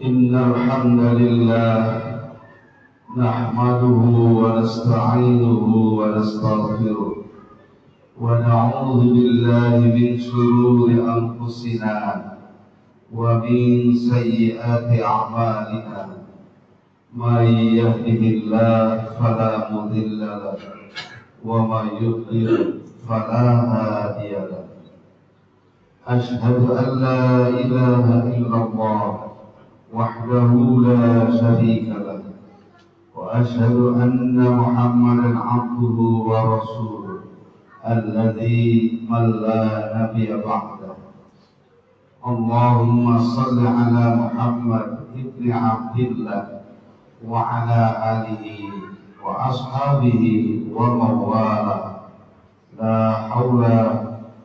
إن الحمد لله نحمده ونستعينه ونستغفره ونعوذ بالله من شرور أنفسنا ومن سيئات أعمالنا من يهده الله فلا مضل له ومن يضلل فلا هادي له أشهد أن لا إله إلا الله وحده لا شريك له وأشهد أن محمدا عبده ورسوله الذي من لا نبي بعده. اللهم صل على محمد ابن عبد الله وعلى آله وأصحابه ومن والاه لا حول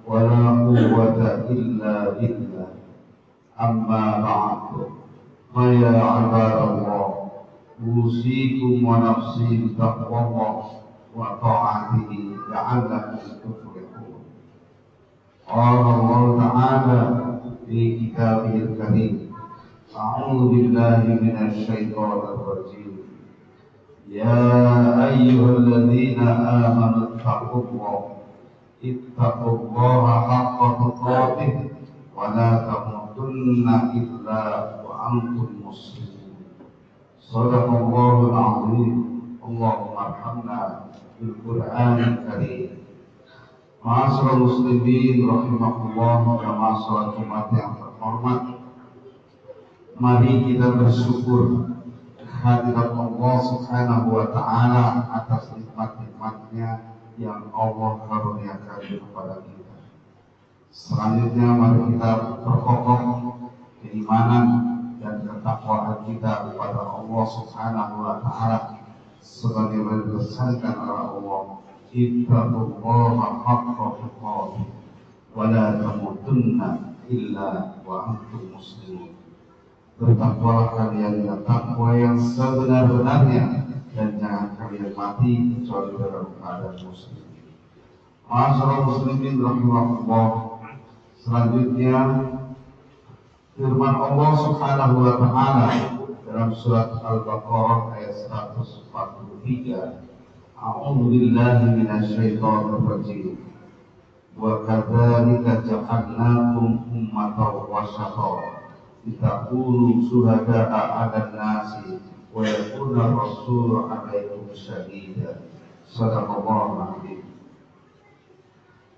ولا قوة إلا بالله. أما بعد فيا عباد الله أوصيكم ونفسي بتقوى الله وطاعته لعلكم تفلحون. قال الله تعالى في كتابه الكريم: أعوذ بالله من الشيطان الرجيم. يا أيها الذين آمنوا اتقوا الله حق تقاته ولا تموتن إلا وأنتم مسلمون. صدق الله العظيم. اللهم ارحمنا بالقرآن الكريم. Ma'asyiral muslimin rahimakumullah wa ma'asyiral umat yang terhormat, mari kita bersyukur kehadirat Allah Subhanahu wa taala atas nikmat-nikmatnya yang Allah karuniakan kepada kita. Selanjutnya mari kita perkokoh keimanan dan ketakwaan kita kepada Allah Subhanahu wa taala sebagaimana dipesankan oleh Allah: ittaqullaha haqqa tuqatih wa la tamutunna illa wa antum muslimun. Bertakwalah kalian dengan takwa yang sebenar-benarnya dan jangan kalian mati kecuali dalam keadaan muslim. Ma'asyiral muslimin rahimakumullah. Selanjutnya firman Allah Subhanahu wa taala dalam surat Al-Baqarah ayat 143. A'udzu billahi minasyaitonir rajim. Wa kadzalika ja'alnakum ummatan wasata litakunu syuhada'a 'alan nasi wa yakuna rasulu 'alaikum syahida. Shadaqallahu adzim.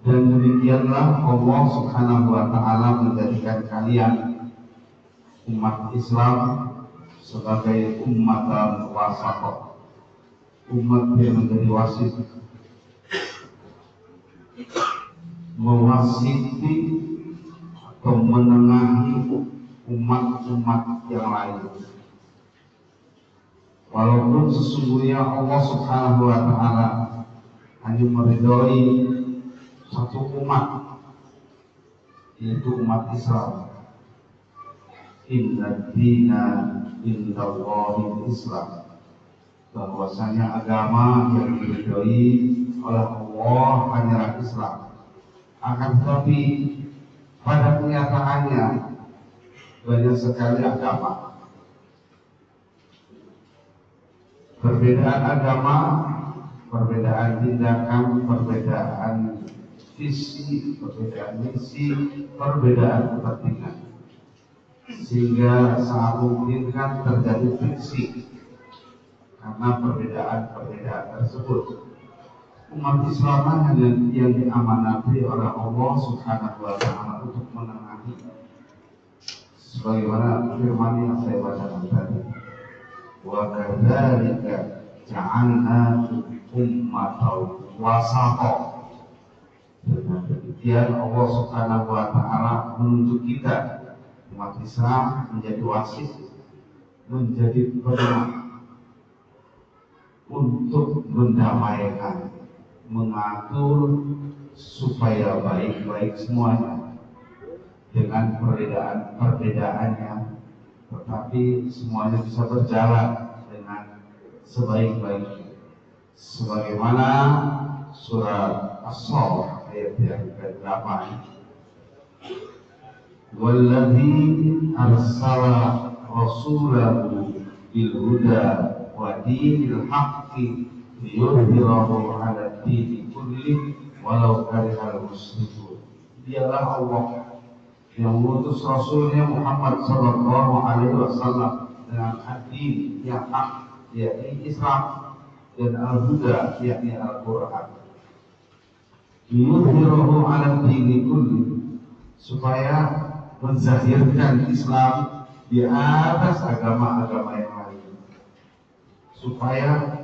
Dan demikianlah Allah Subhanahu wa taala menjadikan kalian umat Islam sebagai ummatan wasata, umat yang menjadi wasit, mewasiti atau menengahi umat-umat yang lain. Walaupun sesungguhnya Allah Subhanahu wa taala hanya meridhoi satu umat, yaitu umat Islam. Inna dina indallahi Islam. Bahwasanya agama yang diridhoi oleh Allah hanyalah Islam. Akan tetapi pada kenyataannya banyak sekali agama. Perbedaan agama, perbedaan tindakan, perbedaan visi, perbedaan misi, perbedaan kepentingan, sehingga sangat memungkinkan terjadi friksi karena perbedaan-perbedaan tersebut. Umat Islam yang diamanati oleh Allah Subhanahu wa taala untuk menengahi, sebagaimana firman yang saya bacakan tadi. Wa kadzalika ja'alnakum ummatan wasata. Dengan demikian Allah Subhanahu wa taala menunjuk kita umat Islam menjadi wasit, menjadi penengah untuk mendamaikan, mengatur supaya baik-baik semuanya dengan perbedaan-perbedaannya, tetapi semuanya bisa berjalan dengan sebaik-baiknya. Sebagaimana surat As-Saff ayat yang ke-8. Walladzi arsala rasulahu bil huda wa dinil haqqi liyudhhirahu 'ala dini kulli walau karihal musyrikun. Dialah Allah yang mengutus Rasulnya Muhammad sallallahu alaihi wasallam dengan ad-din yang hak, yakni Islam, dan al-huda, yakni Al-Quran. Liyudhhirahu 'ala dini kulli, supaya menzahirkan Islam di atas agama-agama yang lain, supaya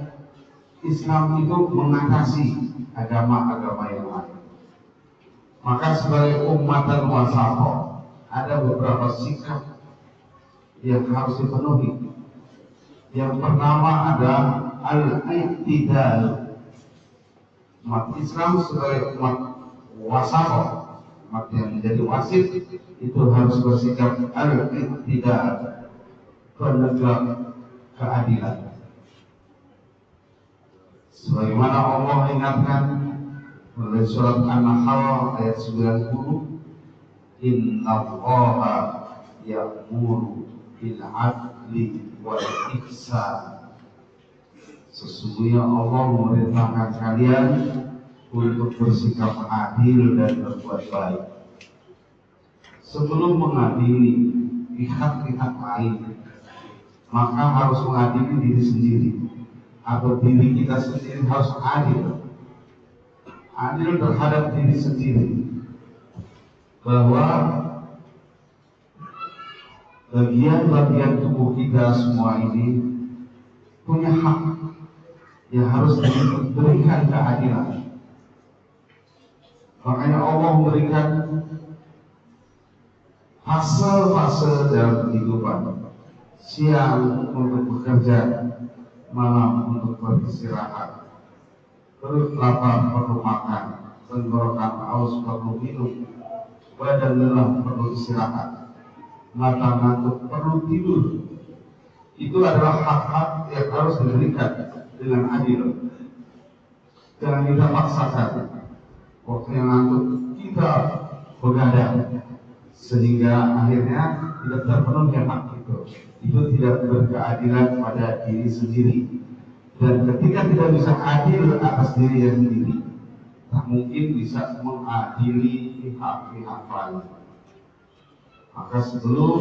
Islam itu mengatasi agama-agama yang lain. Maka sebagai ummatan wasatah ada beberapa sikap yang harus dipenuhi. Yang pertama ada al-i'tidal. Umat Islam sebagai umat wasatah, umat yang menjadi wasit, itu harus bersikap al-i'tidal, penegak keadilan. Sebagaimana Allah ingatkan melalui surat An-Nahl ayat 90, Innallaha ya'muru bil 'adli wal ihsan. Sesungguhnya Allah memerintahkan kalian untuk bersikap adil dan berbuat baik. Sebelum mengadili pihak-pihak lain, maka harus mengadili diri sendiri, atau diri kita sendiri harus adil. Adil terhadap diri sendiri, bahwa bagian-bagian tubuh kita semua ini punya hak yang harus diberikan keadilan. Makanya Allah memberikan fase-fase dalam kehidupan. Siang untuk bekerja, malam untuk beristirahat. Perut lapar perlu makan, tenggorokan haus perlu minum, badan lelah perlu istirahat, mata ngantuk perlu tidur. Itu adalah hak-hak yang harus diberikan dengan adil. Jangan kita paksakan. Waktu yang ngantuk kita begadang, sehingga akhirnya tidak terpenuhi hak itu. Itu tidak berkeadilan pada diri sendiri. Dan ketika tidak bisa adil atas diri sendiri, tak mungkin bisa mengadili pihak-pihak lain. Maka sebelum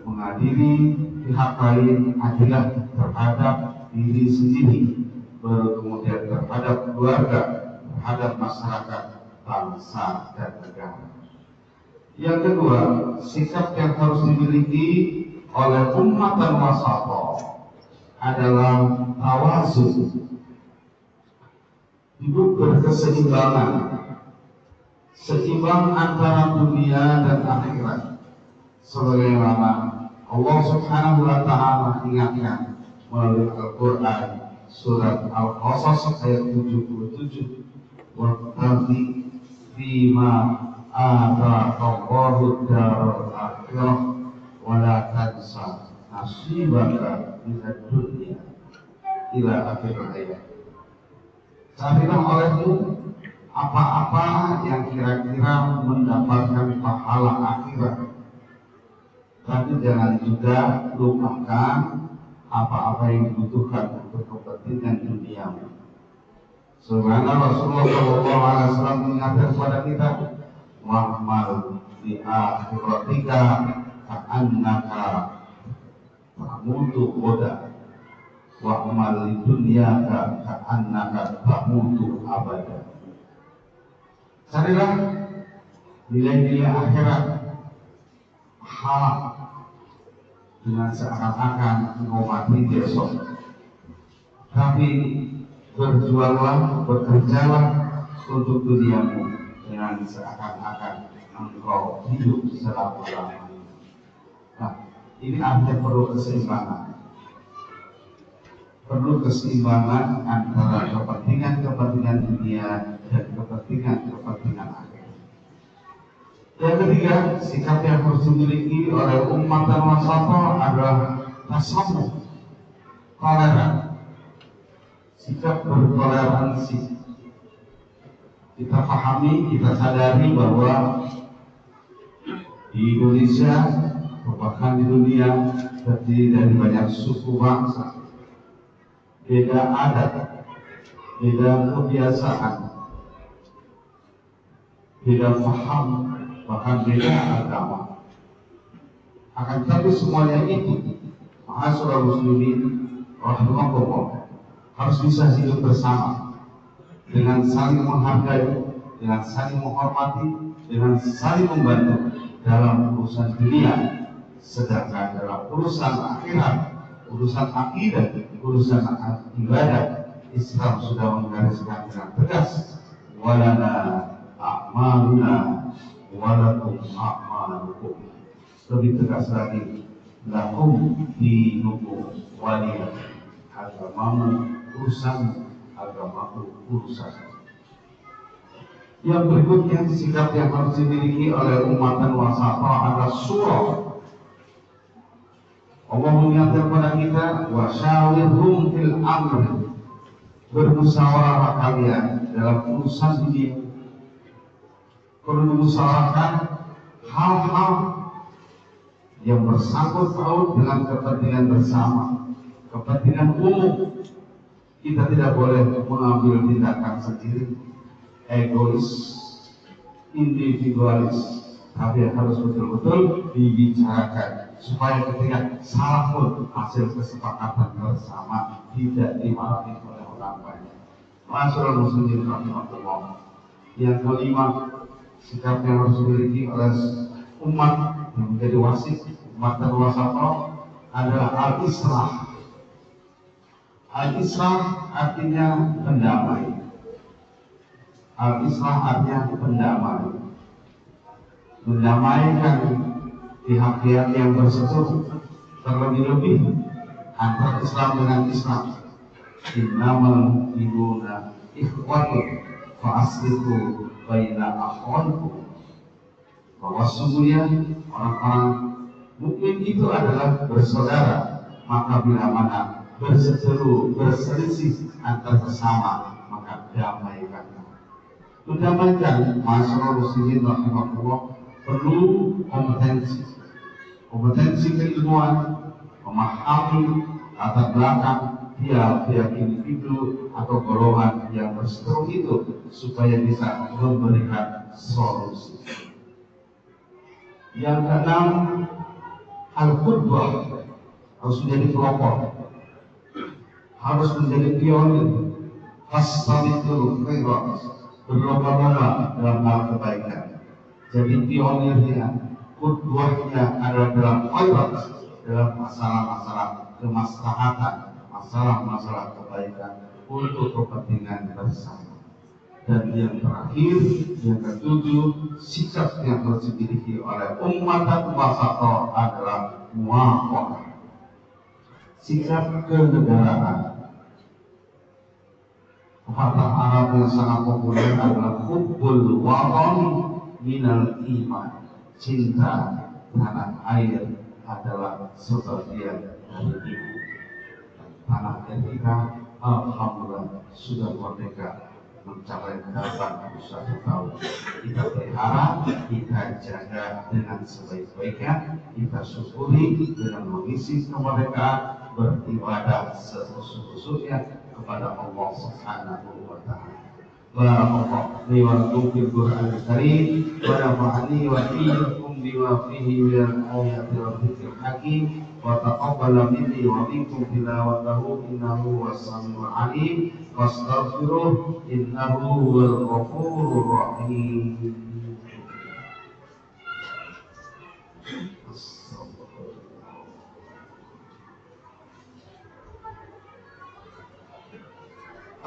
mengadili pihak lain, adilah terhadap diri sendiri, baru kemudian terhadap keluarga, terhadap masyarakat, bangsa, dan negara. Yang kedua, sikap yang harus dimiliki oleh ummatan wasatah adalah tawazun, hidup berkeseimbangan, seimbang antara dunia dan akhirat, sebagaimana Allah Subhanahu wa Ta'ala ingatkan melalui Al-Quran surat Al-Qasas ayat 77, waqtaqi fima ataqallahu darul akhirah wa la tansa nasibaka minad dunya ila akhir ayat. Carilah olehmu apa-apa yang kira-kira mendapatkan pahala akhirat, tapi jangan juga lupakan apa-apa yang dibutuhkan untuk kepentingan duniamu. Sebagaimana Rasulullah SAW mengingatkan kepada kita, wa'mal di akhiratika ka'annaka tamutu ghadan wa'mal di dunyaka ka'annaka tamutu abada. Carilah nilai-nilai akhirat, pahala, dengan seakan-akan engkau mati besok. Tapi berjuanglah, bekerjalah untuk duniamu dengan seakan-akan engkau hidup selama-lamanya. Nah, ini artinya perlu keseimbangan. Perlu keseimbangan antara kepentingan-kepentingan dunia dan kepentingan-kepentingan akhirat. Yang ketiga, sikap yang harus dimiliki oleh umat dan wasatah adalah tasamuh, toleran, sikap bertoleransi. Kita pahami, kita sadari bahwa di Indonesia Bahkan di dunia terdiri dari banyak suku bangsa, beda adat, beda kebiasaan, beda paham, bahkan beda agama. Akan tetapi semuanya itu, ma'asyiral muslimin rahimakumullah, harus bisa hidup bersama dengan saling menghargai, dengan saling menghormati, dengan saling membantu dalam urusan dunia. Sedangkan dalam urusan akhirat, urusan akidah, urusan ibadah, Islam sudah menggariskan dengan tegas, walana a'maluna walakum a'malukum. Lebih tegas lagi, lakum dinukum waliyah, agamamu urusan, agamaku urusan. Yang berikutnya, sikap yang harus dimiliki oleh umatan wasata adalah surah. Allah mengingatkan kepada kita, wasyawirhum fil amr, bermusyawarah kalian dalam urusan dunia. Perlu dimusyawarahkan hal-hal yang bersangkut paut dengan kepentingan bersama, kepentingan umum. Kita tidak boleh mengambil tindakan sendiri, egois, individualis, tapi harus betul-betul dibicarakan supaya ketika salah pun hasil kesepakatan bersama tidak dimarahi oleh orang banyak. Ma'asyiral muslimin rahimakumullah. Yang kelima, sikap yang harus dimiliki oleh umat yang menjadi wasit, umat dan wasata adalah al-islah. Al-islah artinya pendamai. Al-islah artinya pendamai, mendamaikan pihak-pihak yang berseteru, terlebih-lebih antara Islam dengan Islam. Innamal mu'minuna ikhwatun fa'aslihu baina akhawaykum. Bahwa sungguhnya orang-orang mukmin itu adalah bersaudara, maka bila mana berseteru, berselisih antar sesama, maka damaikan. Mendamaikan masyarakat muslimin rahimahullah perlu kompetensi keilmuan, memahami latar belakang tiap individu atau golongan yang berseteru itu supaya bisa memberikan solusi. Yang keenam, al-qudwah, harus menjadi pelopor, harus menjadi pionir, fastabiqul khairat, berlomba-lomba dalam hal kebaikan. Jadi pionirnya, qudwahnya adalah dalam khairat, dalam masalah-masalah kemaslahatan, masalah-masalah kebaikan untuk kepentingan bersama. Dan yang terakhir, yang ketujuh, sikap yang harus dimiliki oleh umat wasata adalah muwafaqah, sikap kenegaraan. Pepatah Arab yang sangat populer adalah hubbul watan minal iman, cinta tanah air adalah sebagian dari iman. Tanah air kita alhamdulillah sudah merdeka mencapai 81 tahun. Kita pelihara, kita jaga dengan sebaik-baiknya, kita syukuri dengan mengisi kemerdekaan, beribadah sesungguhnya kepada Allah Subhanahu wa ta'ala. Barakallahu li wa lakum fil Qur'anil Karim wa nafa'ani wa iyyakum bima fihi minal ayati wa dzikril hakim wa taqabbala minni wa minkum tilawatahu innahu was-sami'ul 'alim wastaghfiruh innahu huwal ghafurur rahim.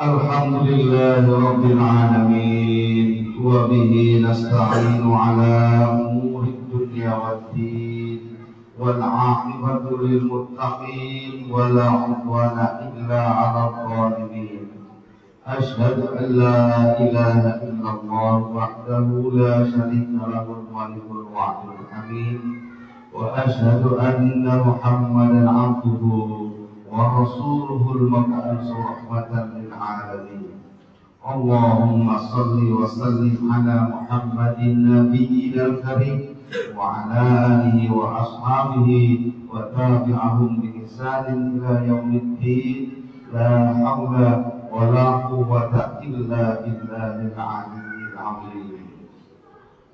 Alhamdulillahi rabbil alamin wa bihi nasta'inu ala umuri dunya waddin wal 'aqibatu lil muttaqin wa la 'udwana illa 'alal zalimin. Asyhadu an la ilaha illallah wahdahu la syarika lahu al-malikul wahidul amin wa asyhadu anna Muhammadan 'abduhu wa rasuluhul mab'uts rahmatan lil alamin. Allahumma salli wa sallim ala Muhammadin nabiyyil karim وعلى آله وأصحابه وتابعهم بإحسان إلى يوم الدين لا حول ولا قوة إلا بالله العلي العظيم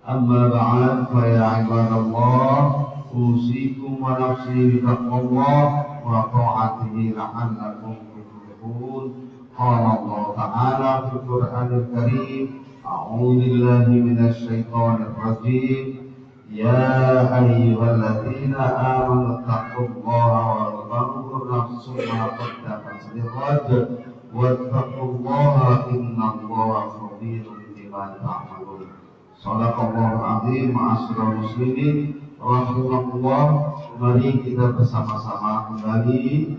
أما بعد فيا عباد الله أوصيكم ونفسي بتقوى الله وطاعته لعلكم تفلحون قال الله تعالى في القرآن الكريم أعوذ بالله من الشيطان الرجيم يا أيها الذين آمنوا اتقوا الله ولتنظر نفس ما قدمت لغد واتقوا الله إن الله خبير بما تعملون Shadaqallahul azim. Ma'asyiral muslimin rahimakumullah. Mari kita bersama-sama kembali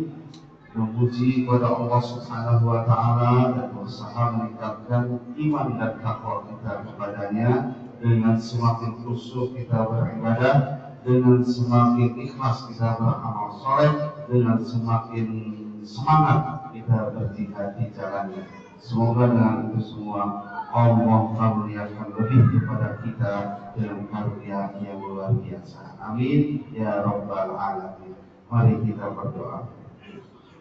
memuji kepada Allah Subhanahu wa taala dan berusaha meningkatkan iman dan takwa kita kepadanya dengan semakin khusyuk kita beribadah, dengan semakin ikhlas kita beramal saleh, dengan semakin semangat kita berjihad di jalannya. Semoga dengan itu semua Allah karuniakan lebih kepada kita dengan karunia yang luar biasa. Amin ya rabbal alamin. Mari kita berdoa.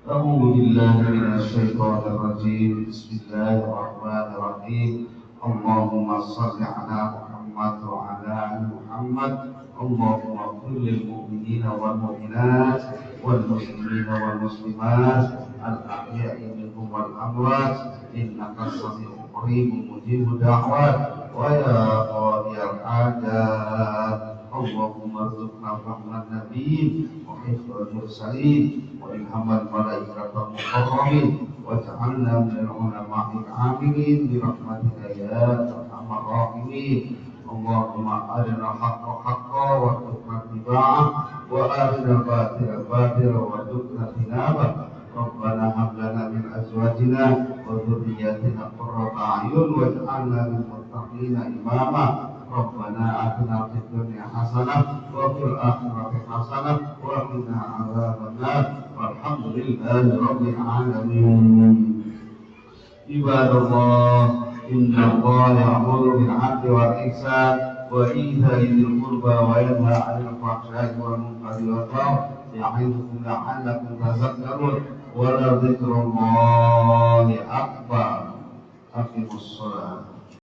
A'udzu billahi minasyaitonir rajim. Bismillahirrahmanirrahim. Allahumma shalli ala Muhammad wa ala ali Muhammad. Allahumma ighfir lil mu'minina wal mu'minat wal muslimina wal muslimat al ahya'i minhum wal amwat innaka sami'un قريب مجيب الدعوات ويا قاضي الحاجات اللهم ارزقنا فهم النبيين وحفظ المرسلين وإلهام الملائكة المقربين واجعلنا من العلماء العاملين برحمتك يا أرحم الراحمين اللهم أرنا الحق حقا وارزقنا اتباعه وأرنا الباطل باطلا وارزقنا اجتنابه ربنا هب لنا من أزواجنا وذرياتنا قرة أعين واجعلنا للمتقين إماما ربنا آتنا في الدنيا حسنة وفي الآخرة حسنة وقنا عذاب النار والحمد لله رب العالمين. عباد الله إن الله يأمر بالعدل والإحسان وإيتاء ذي القربى وينهى عن الفحشاء والمنكر والبغي يعظكم لعلكم تذكرون ولذكر الله أكبر. أقيموا الصلاة.